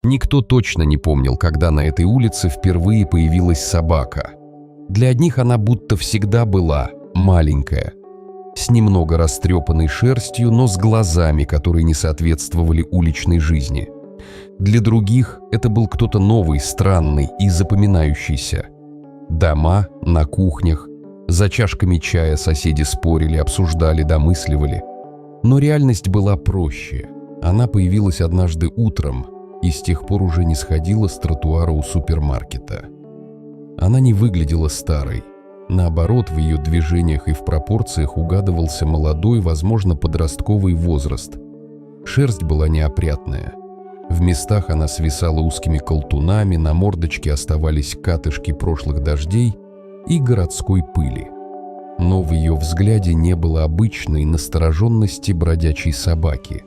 Никто точно не помнил, когда на этой улице впервые появилась собака. Для одних она будто всегда была маленькая, с немного растрепанной шерстью, но с глазами, которые не соответствовали уличной жизни. Для других это был кто-то новый, странный и запоминающийся. Дома на кухнях, за чашками чая соседи спорили, обсуждали, домысливали. Но реальность была проще. Она появилась однажды утром и с тех пор уже не сходила с тротуара у супермаркета. Она не выглядела старой. Наоборот, в ее движениях и в пропорциях угадывался молодой, возможно, подростковый возраст. Шерсть была неопрятная. В местах она свисала узкими колтунами, на мордочке оставались катышки прошлых дождей и городской пыли. Но в ее взгляде не было обычной настороженности бродячей собаки,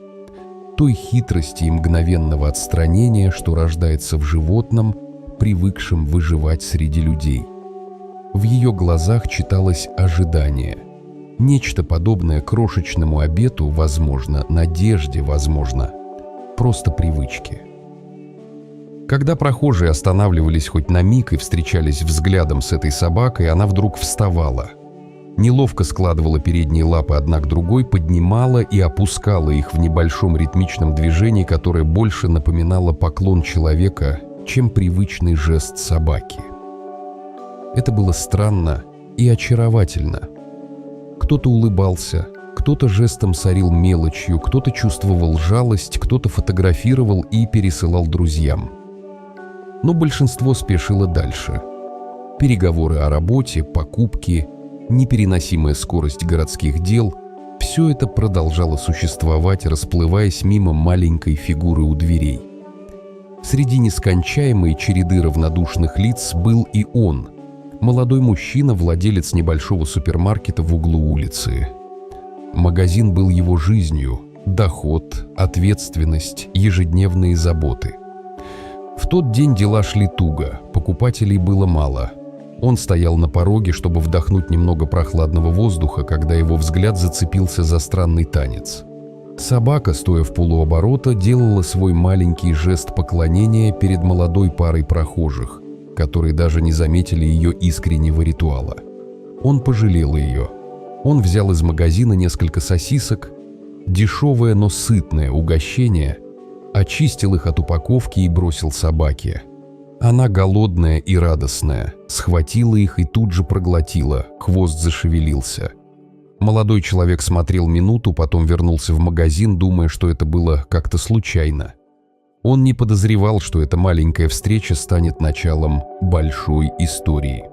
той хитрости и мгновенного отстранения, что рождается в животном, привыкшем выживать среди людей. В ее глазах читалось ожидание. Нечто подобное крошечному обету, возможно, надежде, возможно, просто привычке. Когда прохожие останавливались хоть на миг и встречались взглядом с этой собакой, она вдруг вставала. Неловко складывала передние лапы одна к другой, поднимала и опускала их в небольшом ритмичном движении, которое больше напоминало поклон человека, чем привычный жест собаки. Это было странно и очаровательно. Кто-то улыбался, кто-то жестом сорил мелочью, кто-то чувствовал жалость, кто-то фотографировал и пересылал друзьям. Но большинство спешило дальше. Переговоры о работе, покупки, непереносимая скорость городских дел – все это продолжало существовать, расплываясь мимо маленькой фигуры у дверей. Среди нескончаемой череды равнодушных лиц был и он, молодой мужчина, владелец небольшого супермаркета в углу улицы. Магазин был его жизнью, доход, ответственность, ежедневные заботы. В тот день дела шли туго, покупателей было мало. Он стоял на пороге, чтобы вдохнуть немного прохладного воздуха, когда его взгляд зацепился за странный танец. Собака, стоя в полуоборота, делала свой маленький жест поклонения перед молодой парой прохожих, которые даже не заметили ее искреннего ритуала. Он пожалел ее. Он взял из магазина несколько сосисок, дешевое, но сытное угощение, очистил их от упаковки и бросил собаке. Она, голодная и радостная, схватила их и тут же проглотила, хвост зашевелился. Молодой человек смотрел минуту, потом вернулся в магазин, думая, что это было как-то случайно. Он не подозревал, что эта маленькая встреча станет началом большой истории.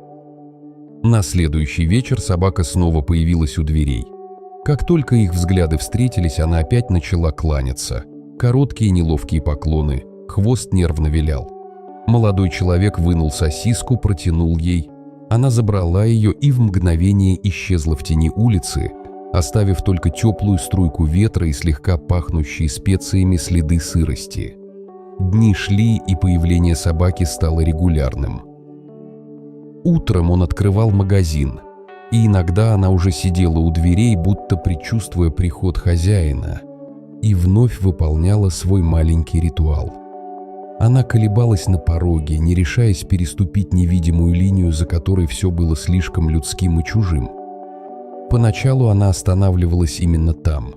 На следующий вечер собака снова появилась у дверей. Как только их взгляды встретились, она опять начала кланяться. Короткие неловкие поклоны, хвост нервно вилял. Молодой человек вынул сосиску, протянул ей. Она забрала ее и в мгновение исчезла в тени улицы, оставив только теплую струйку ветра и слегка пахнущие специями следы сырости. Дни шли, и появление собаки стало регулярным. Утром он открывал магазин, и иногда она уже сидела у дверей, будто предчувствуя приход хозяина, и вновь выполняла свой маленький ритуал. Она колебалась на пороге, не решаясь переступить невидимую линию, за которой все было слишком людским и чужим. Поначалу она останавливалась именно там,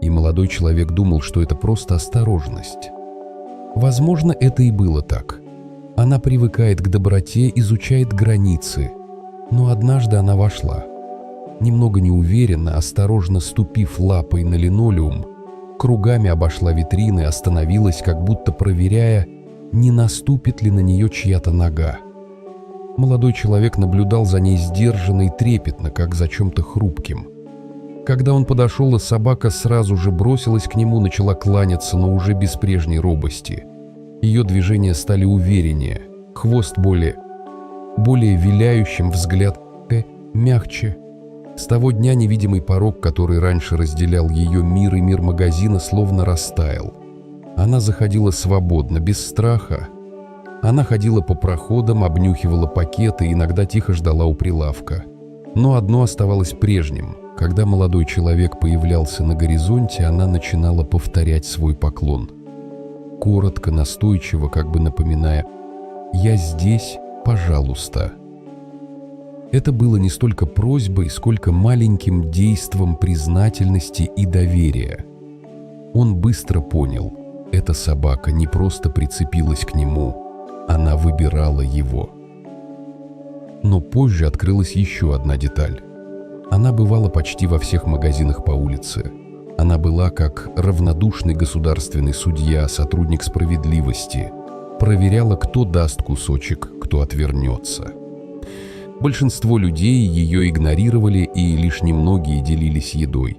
и молодой человек думал, что это просто осторожность. Возможно, это и было так. Она привыкает к доброте, изучает границы, но однажды она вошла. Немного неуверенно, осторожно ступив лапой на линолеум, кругами обошла витрины, остановилась, как будто проверяя, не наступит ли на нее чья-то нога. Молодой человек наблюдал за ней сдержанно и трепетно, как за чем-то хрупким. Когда он подошел, собака сразу же бросилась к нему, начала кланяться, но уже без прежней робости. Ее движения стали увереннее, хвост более виляющим, взгляд мягче. С того дня невидимый порог, который раньше разделял ее мир и мир магазина, словно растаял. Она заходила свободно, без страха. Она ходила по проходам, обнюхивала пакеты, иногда тихо ждала у прилавка. Но одно оставалось прежним. Когда молодой человек появлялся на горизонте, она начинала повторять свой поклон. коротко, настойчиво, как бы напоминая: «Я здесь, пожалуйста». Это было не столько просьбой, сколько маленьким действом признательности и доверия. Он быстро понял, эта собака не просто прицепилась к нему, она выбирала его. Но позже открылась еще одна деталь. Она бывала почти во всех магазинах по улице. Она была как равнодушный государственный судья, сотрудник справедливости. Проверяла, кто даст кусочек, кто отвернется. Большинство людей ее игнорировали, и лишь немногие делились едой.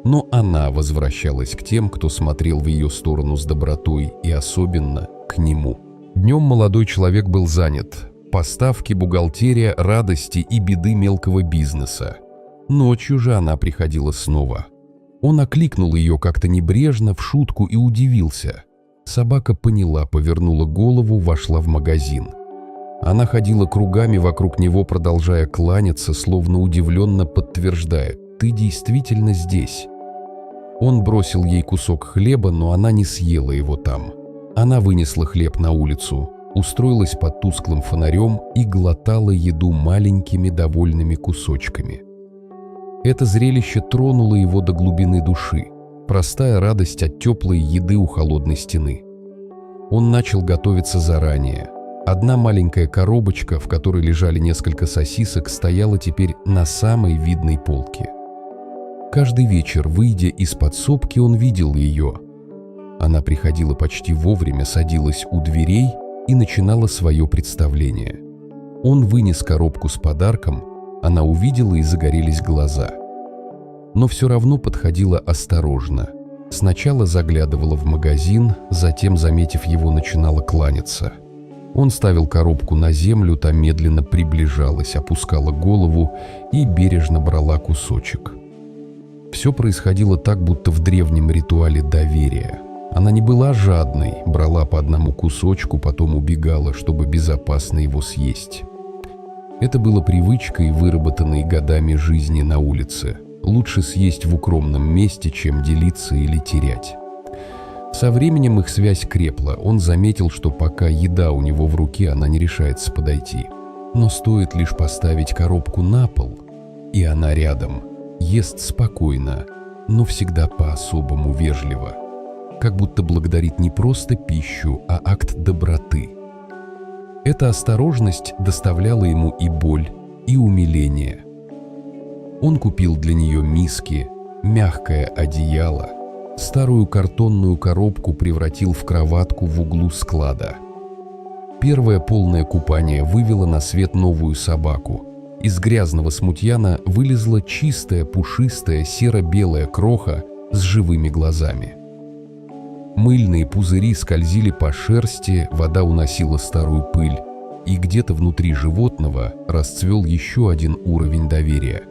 Но она возвращалась к тем, кто смотрел в ее сторону с добротой, и особенно к нему. Днем молодой человек был занят. Поставки, бухгалтерия, радости и беды мелкого бизнеса. Ночью же она приходила снова. Он окликнул ее как-то небрежно, в шутку, и удивился. Собака поняла, повернула голову, вошла в магазин. Она ходила кругами вокруг него, продолжая кланяться, словно удивленно подтверждая: «Ты действительно здесь». Он бросил ей кусок хлеба, но она не съела его там. Она вынесла хлеб на улицу, устроилась под тусклым фонарем и глотала еду маленькими довольными кусочками. Это зрелище тронуло его до глубины души. Простая радость от теплой еды у холодной стены. Он начал готовиться заранее. Одна маленькая коробочка, в которой лежали несколько сосисок, стояла теперь на самой видной полке. Каждый вечер, выйдя из подсобки, он видел ее. Она приходила почти вовремя, садилась у дверей и начинала свое представление. Он вынес коробку с подарком, она увидела, и загорелись глаза. Но все равно подходила осторожно. Сначала заглядывала в магазин, затем, заметив его, начинала кланяться. Он ставил коробку на землю, та медленно приближалась, опускала голову и бережно брала кусочек. Все происходило так, будто в древнем ритуале доверия. Она не была жадной, брала по одному кусочку, потом убегала, чтобы безопасно его съесть. Это было привычкой, выработанной годами жизни на улице. Лучше съесть в укромном месте, чем делиться или терять. Со временем их связь крепла. Он заметил, что пока еда у него в руке, она не решается подойти. Но стоит лишь поставить коробку на пол, и она рядом. Ест спокойно, но всегда по-особому вежливо. Как будто благодарит не просто пищу, а акт доброты. Эта осторожность доставляла ему и боль, и умиление. Он купил для нее миски, мягкое одеяло, старую картонную коробку превратил в кроватку в углу склада. Первое полное купание вывело на свет новую собаку. Из грязного смутьяна вылезла чистая, пушистая, серо-белая кроха с живыми глазами. Мыльные пузыри скользили по шерсти, вода уносила старую пыль, и где-то внутри животного расцвел еще один уровень доверия.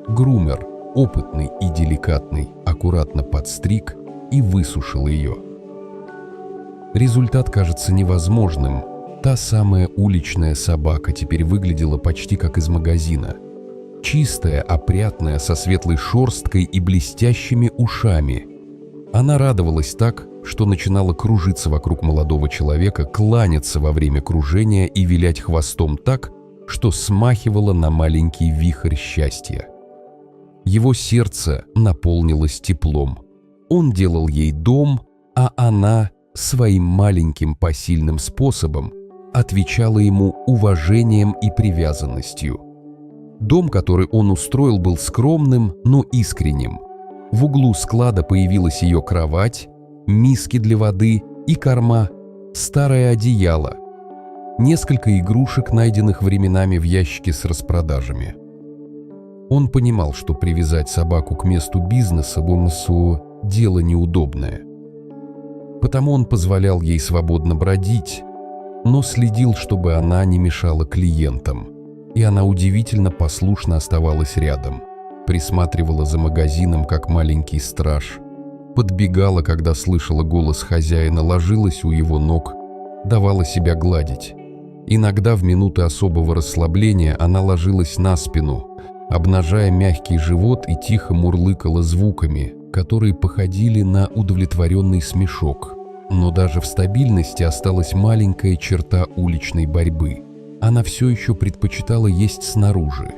Грумер, опытный и деликатный, аккуратно подстриг и высушил ее. Результат кажется невозможным. Та самая уличная собака теперь выглядела почти как из магазина. Чистая, опрятная, со светлой шерсткой и блестящими ушами. Она радовалась так, что начинала кружиться вокруг молодого человека, кланяться во время кружения и вилять хвостом так, что смахивала на маленький вихрь счастья. Его сердце наполнилось теплом. Он делал ей дом, а она своим маленьким посильным способом отвечала ему уважением и привязанностью. Дом, который он устроил, был скромным, но искренним. В углу склада появилась ее кровать, миски для воды и корма, старое одеяло, несколько игрушек, найденных временами в ящике с распродажами. Он понимал, что привязать собаку к месту бизнеса Бонасу – дело неудобное. Потому он позволял ей свободно бродить, но следил, чтобы она не мешала клиентам. И она удивительно послушно оставалась рядом, присматривала за магазином, как маленький страж, подбегала, когда слышала голос хозяина, ложилась у его ног, давала себя гладить. Иногда в минуты особого расслабления она ложилась на спину, обнажая мягкий живот, и тихо мурлыкала звуками, которые походили на удовлетворенный смешок. Но даже в стабильности осталась маленькая черта уличной борьбы. Она все еще предпочитала есть снаружи.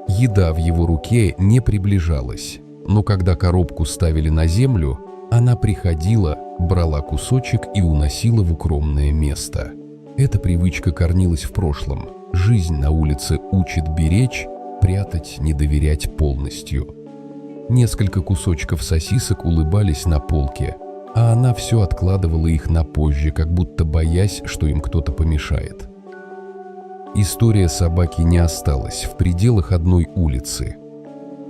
Еда в его руке не приближалась, но когда коробку ставили на землю, она приходила, брала кусочек и уносила в укромное место. Эта привычка корнилась в прошлом. Жизнь на улице учит беречь, прятать, не доверять полностью. Несколько кусочков сосисок улыбались на полке, а она все откладывала их на позже, как будто боясь, что им кто-то помешает. История собаки не осталась в пределах одной улицы.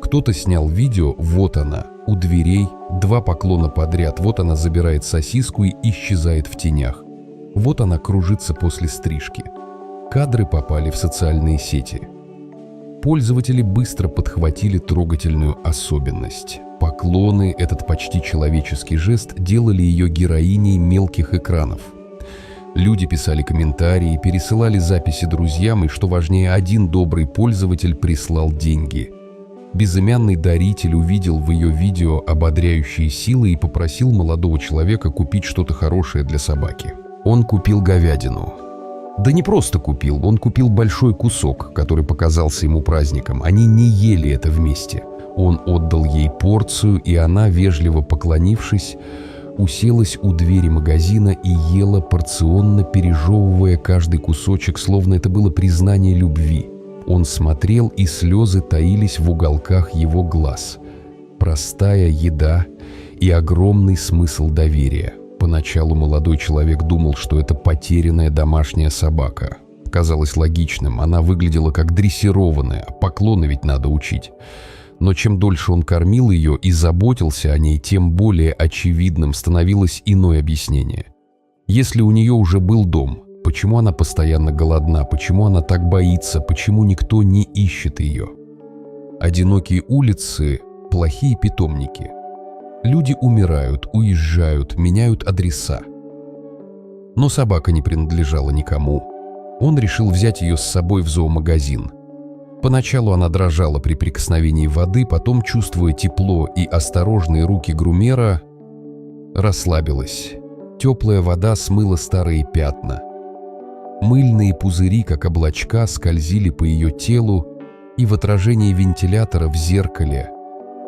Кто-то снял видео, вот она, у дверей, 2 поклона подряд, вот она забирает сосиску и исчезает в тенях. Вот она кружится после стрижки. Кадры попали в социальные сети. Пользователи быстро подхватили трогательную особенность. Поклоны, этот почти человеческий жест, делали ее героиней мелких экранов. Люди писали комментарии, пересылали записи друзьям, и, что важнее, один добрый пользователь прислал деньги. Безымянный даритель увидел в ее видео ободряющие силы и попросил молодого человека купить что-то хорошее для собаки. Он купил говядину. Да не просто купил, он купил большой кусок, который показался ему праздником. Они не ели это вместе. Он отдал ей порцию, и она, вежливо поклонившись, уселась у двери магазина и ела, порционно пережевывая каждый кусочек, словно это было признание любви. Он смотрел, и слезы таились в уголках его глаз. Простая еда и огромный смысл доверия. Поначалу молодой человек думал, что это потерянная домашняя собака. Казалось логичным, она выглядела как дрессированная, поклоны ведь надо учить. Но чем дольше он кормил ее и заботился о ней, тем более очевидным становилось иное объяснение. Если у нее уже был дом, почему она постоянно голодна, почему она так боится, почему никто не ищет ее? Одинокие улицы – плохие питомники. Люди умирают, уезжают, меняют адреса. Но собака не принадлежала никому. Он решил взять ее с собой в зоомагазин. Поначалу она дрожала при прикосновении воды, потом, чувствуя тепло и осторожные руки грумера, расслабилась. Теплая вода смыла старые пятна. Мыльные пузыри, как облачка, скользили по ее телу, и в отражении вентилятора в зеркале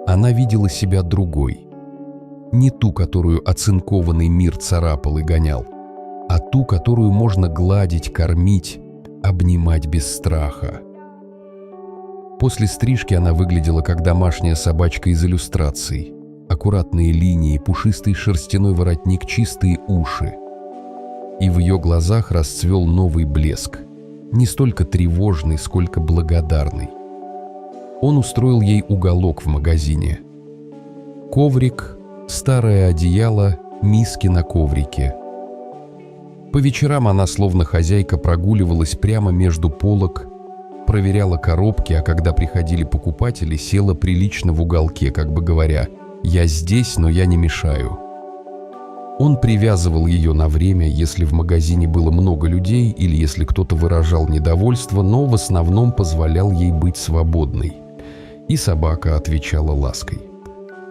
она видела себя другой. Не ту, которую оцинкованный мир царапал и гонял, а ту, которую можно гладить, кормить, обнимать без страха. После стрижки она выглядела как домашняя собачка из иллюстраций. Аккуратные линии, пушистый шерстяной воротник, чистые уши. И в ее глазах расцвел новый блеск, не столько тревожный, сколько благодарный. Он устроил ей уголок в магазине. Коврик, старое одеяло, миски на коврике. По вечерам она, словно хозяйка, прогуливалась прямо между полок, проверяла коробки, а когда приходили покупатели, села прилично в уголке, как бы говоря: «Я здесь, но я не мешаю». Он привязывал ее на время, если в магазине было много людей или если кто-то выражал недовольство, но в основном позволял ей быть свободной. И собака отвечала лаской.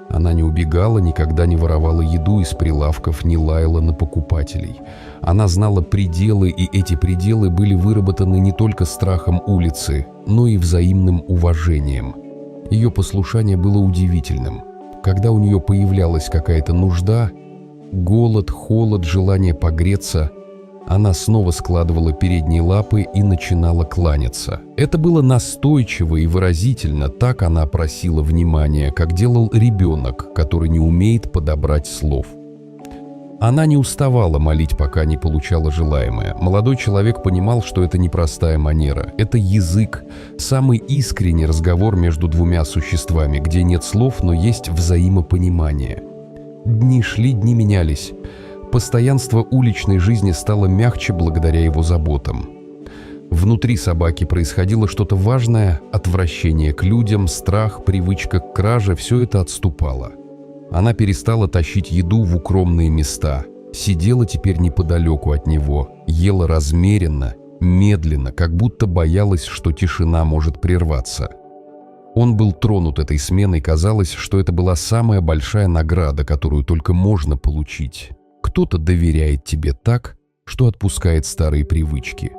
Она не убегала, никогда не воровала еду из прилавков, не лаяла на покупателей. Она знала пределы, и эти пределы были выработаны не только страхом улицы, но и взаимным уважением. Ее послушание было удивительным. Когда у нее появлялась какая-то нужда, голод, холод, желание погреться, она снова складывала передние лапы и начинала кланяться. Это было настойчиво и выразительно, так она просила внимания, как делал ребенок, который не умеет подобрать слов. Она не уставала молить, пока не получала желаемое. Молодой человек понимал, что это непростая манера, это язык, самый искренний разговор между двумя существами, где нет слов, но есть взаимопонимание. Дни шли, дни менялись. Постоянство уличной жизни стало мягче благодаря его заботам. Внутри собаки происходило что-то важное, отвращение к людям, страх, привычка к краже – все это отступало. Она перестала тащить еду в укромные места, сидела теперь неподалеку от него, ела размеренно, медленно, как будто боялась, что тишина может прерваться. Он был тронут этой сменой, казалось, что это была самая большая награда, которую только можно получить. Кто-то доверяет тебе так, что отпускает старые привычки.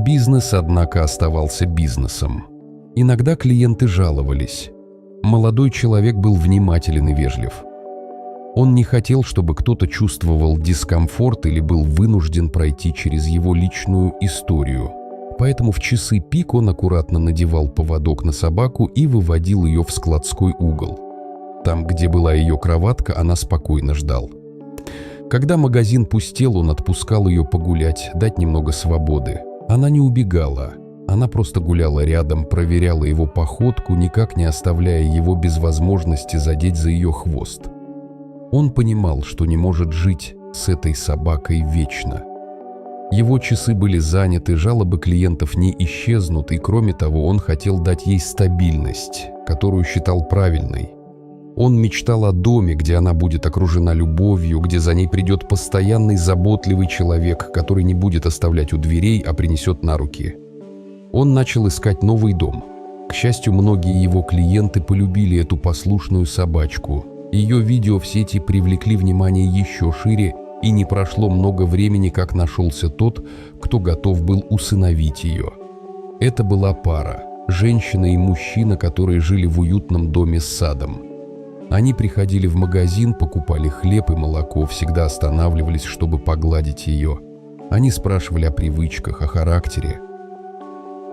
Бизнес, однако, оставался бизнесом. Иногда клиенты жаловались. Молодой человек был внимателен и вежлив. Он не хотел, чтобы кто-то чувствовал дискомфорт или был вынужден пройти через его личную историю. Поэтому в часы пик он аккуратно надевал поводок на собаку и выводил ее в складской угол. Там, где была ее кроватка, она спокойно ждал. Когда магазин пустел, он отпускал ее погулять, дать немного свободы. Она не убегала, она просто гуляла рядом, проверяла его походку, никак не оставляя его без возможности задеть за ее хвост. Он понимал, что не может жить с этой собакой вечно. Его часы были заняты, жалобы клиентов не исчезнут, и кроме того, он хотел дать ей стабильность, которую считал правильной. Он мечтал о доме, где она будет окружена любовью, где за ней придет постоянный заботливый человек, который не будет оставлять у дверей, а принесет на руки. Он начал искать новый дом. К счастью, многие его клиенты полюбили эту послушную собачку. Ее видео в сети привлекли внимание еще шире, и не прошло много времени, как нашелся тот, кто готов был усыновить ее. Это была пара, женщина и мужчина, которые жили в уютном доме с садом. Они приходили в магазин, покупали хлеб и молоко, всегда останавливались, чтобы погладить ее. Они спрашивали о привычках, о характере.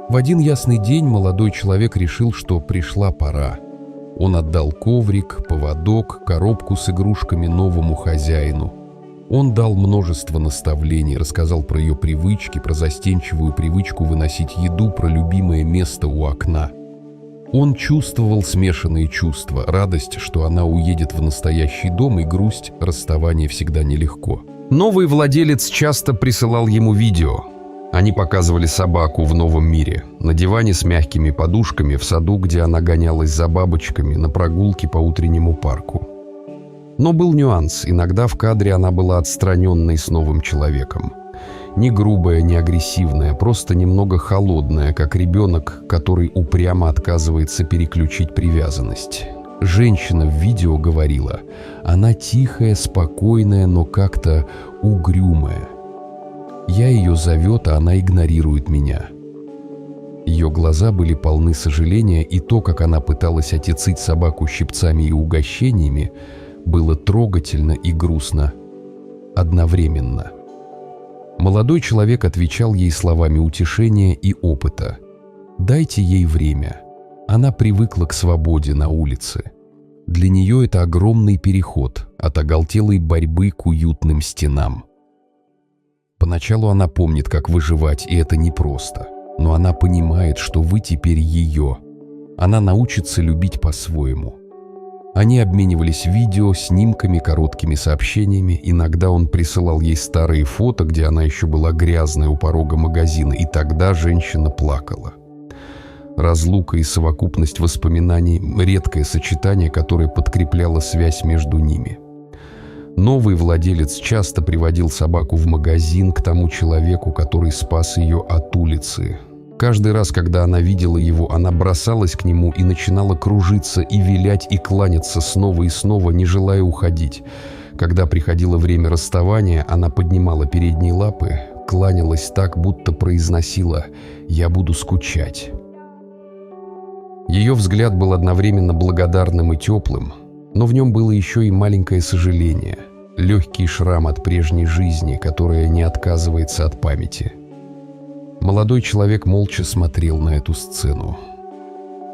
В один ясный день молодой человек решил, что пришла пора. Он отдал коврик, поводок, коробку с игрушками новому хозяину. Он дал множество наставлений, рассказал про ее привычки, про застенчивую привычку выносить еду, про любимое место у окна. Он чувствовал смешанные чувства, радость, что она уедет в настоящий дом, и грусть, расставание всегда нелегко. Новый владелец часто присылал ему видео. Они показывали собаку в новом мире, на диване с мягкими подушками, в саду, где она гонялась за бабочками, на прогулке по утреннему парку. Но был нюанс, иногда в кадре она была отстраненной с новым человеком. Не грубая, не агрессивная, просто немного холодная, как ребенок, который упрямо отказывается переключить привязанность. Женщина в видео говорила, она тихая, спокойная, но как-то угрюмая. Я ее зовет, а она игнорирует меня. Ее глаза были полны сожаления, и то, как она пыталась отецить собаку щипцами и угощениями, было трогательно и грустно одновременно. Молодой человек отвечал ей словами утешения и опыта. «Дайте ей время. Она привыкла к свободе на улице. Для нее это огромный переход от оголтелой борьбы к уютным стенам». Поначалу она помнит, как выживать, и это непросто. Но она понимает, что вы теперь ее. Она научится любить по-своему. Они обменивались видео, снимками, короткими сообщениями. Иногда он присылал ей старые фото, где она еще была грязная у порога магазина, и тогда женщина плакала. Разлука и совокупность воспоминаний – редкое сочетание, которое подкрепляло связь между ними. Новый владелец часто приводил собаку в магазин к тому человеку, который спас ее от улицы. Каждый раз, когда она видела его, она бросалась к нему и начинала кружиться и вилять и кланяться снова и снова, не желая уходить. Когда приходило время расставания, она поднимала передние лапы, кланялась так, будто произносила «Я буду скучать». Ее взгляд был одновременно благодарным и теплым, но в нем было еще и маленькое сожаление, легкий шрам от прежней жизни, которая не отказывается от памяти. Молодой человек молча смотрел на эту сцену.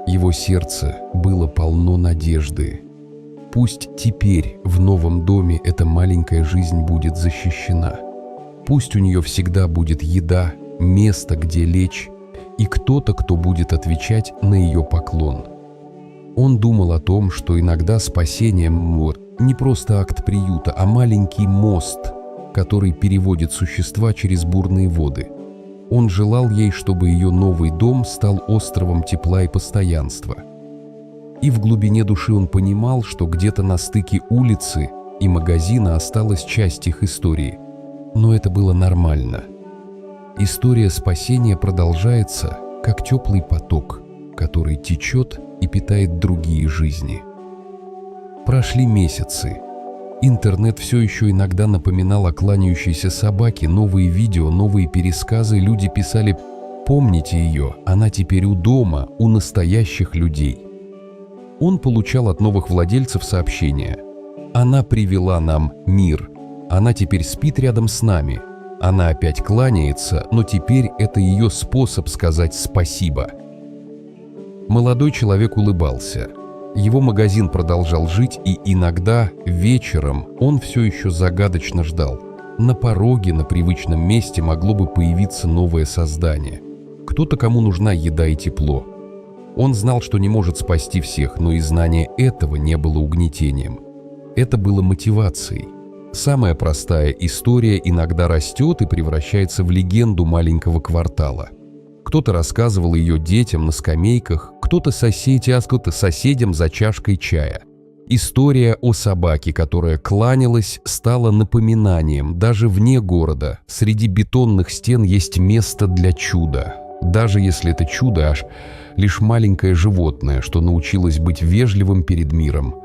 Его сердце было полно надежды. Пусть теперь в новом доме эта маленькая жизнь будет защищена. Пусть у нее всегда будет еда, место, где лечь, и кто-то, кто будет отвечать на ее поклон. Он думал о том, что иногда спасение не просто акт приюта, а маленький мост, который переводит существа через бурные воды. Он желал ей, чтобы ее новый дом стал островом тепла и постоянства. И в глубине души он понимал, что где-то на стыке улицы и магазина осталась часть их истории. Но это было нормально. История спасения продолжается, как теплый поток, который течет и питает другие жизни. Прошли месяцы. Интернет все еще иногда напоминал о кланяющейся собаке, новые видео, новые пересказы, люди писали: «Помните ее, она теперь у дома, у настоящих людей». Он получал от новых владельцев сообщения: «Она привела нам мир, она теперь спит рядом с нами, она опять кланяется, но теперь это ее способ сказать спасибо». Молодой человек улыбался. Его магазин продолжал жить, и иногда вечером он все еще загадочно ждал. На пороге, на привычном месте могло бы появиться новое создание. Кто-то, кому нужна еда и тепло. Он знал, что не может спасти всех, но и знание этого не было угнетением. Это было мотивацией. Самая простая история иногда растет и превращается в легенду маленького квартала. Кто-то рассказывал ее детям на скамейках, кто-то соседям за чашкой чая. История о собаке, которая кланялась, стала напоминанием: даже вне города, среди бетонных стен есть место для чуда. Даже если это чудо лишь маленькое животное, что научилось быть вежливым перед миром.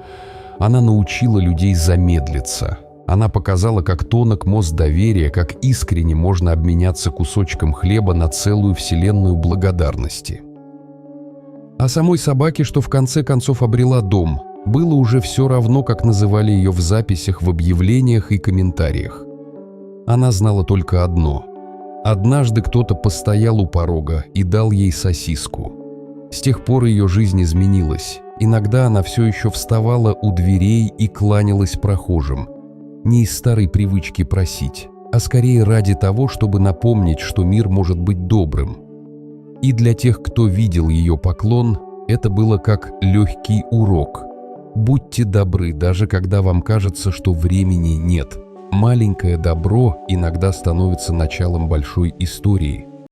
Она научила людей замедлиться. Она показала, как тонок мост доверия, как искренне можно обменяться кусочком хлеба на целую вселенную благодарности. А самой собаке, что в конце концов обрела дом, было уже все равно, как называли ее в записях, в объявлениях и комментариях. Она знала только одно: однажды кто-то постоял у порога и дал ей сосиску. С тех пор ее жизнь изменилась. Иногда она все еще вставала у дверей и кланялась прохожим. Не из старой привычки просить, а скорее ради того, чтобы напомнить, что мир может быть добрым. И для тех, кто видел ее поклон, это было как легкий урок. Будьте добры, даже когда вам кажется, что времени нет. Маленькое добро иногда становится началом большой истории.